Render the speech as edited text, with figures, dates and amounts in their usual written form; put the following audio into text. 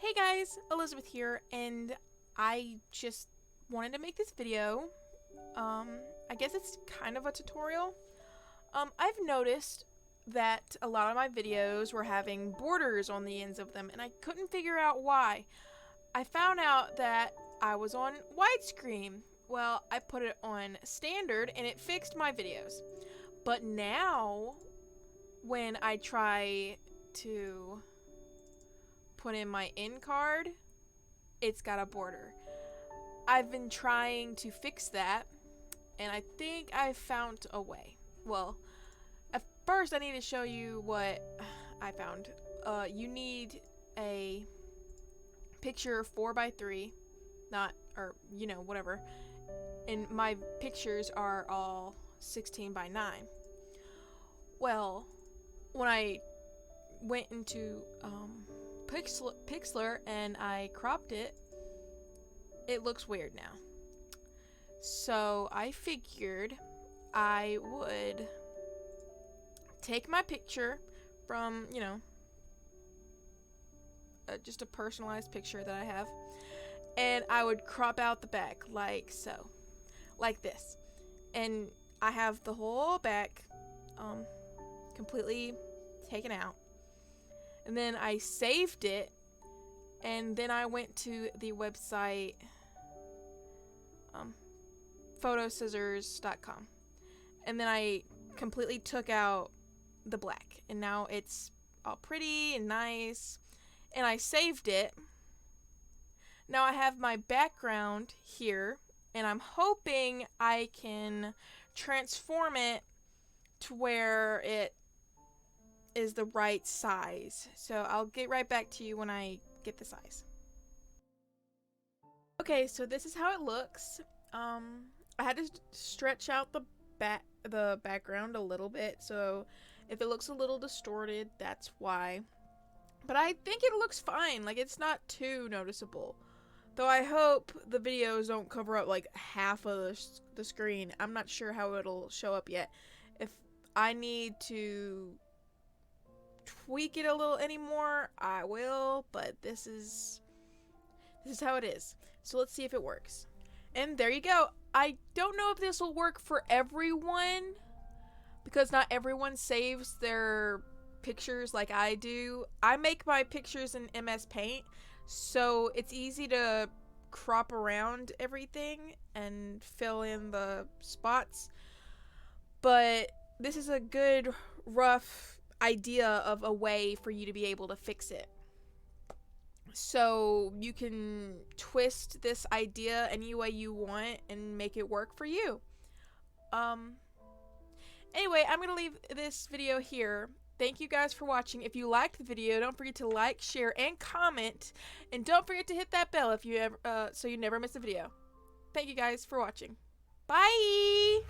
Hey guys, Elizabeth here, and I just wanted to make this video. I guess it's kind of a tutorial. I've noticed that a lot of my videos were having borders on the ends of them, and I couldn't figure out why. I found out that I was on widescreen. Well, I put it on standard, and it fixed my videos. But now, when I try to put in my in card, it's got a border. I've been trying to fix that, and I think I found a way. Well, at first I need to show you what I found. You need a picture 4x3, not, or, whatever. And my pictures are all 16x9. Well, when I went into Pixlr and I cropped it, it looks weird now. So I figured I would take my picture from, just a personalized picture that I have, and I would crop out the back like so, like this. And I have the whole back completely taken out. And then I saved it, and then I went to the website photoscissors.com, and then I completely took out the black, and now it's all pretty and nice, and I saved it. Now I have my background here, and I'm hoping I can transform it to where it is the right size. So I'll get right back to you when I get the size. Okay, so this is how it looks. I had to stretch out the background a little bit, so if it looks a little distorted, that's why. But I think it looks fine. Like, it's not too noticeable. Though I hope the videos don't cover up like half of the screen. I'm not sure how it'll show up yet. If I need to tweak it a little anymore, I will, but this is how it is. So let's see if it works. And there you go. I don't know if this will work for everyone, because not everyone saves their pictures like I do. I make my pictures in MS Paint, so it's easy to crop around everything and fill in the spots. But this is a good rough idea of a way for you to be able to fix it. So you can twist this idea any way you want and make it work for you. Anyway, I'm gonna leave this video here. Thank you guys for watching. If you liked the video, don't forget to like, share, and comment, and don't forget to hit that bell if you ever so you never miss a video. Thank you guys for watching. Bye.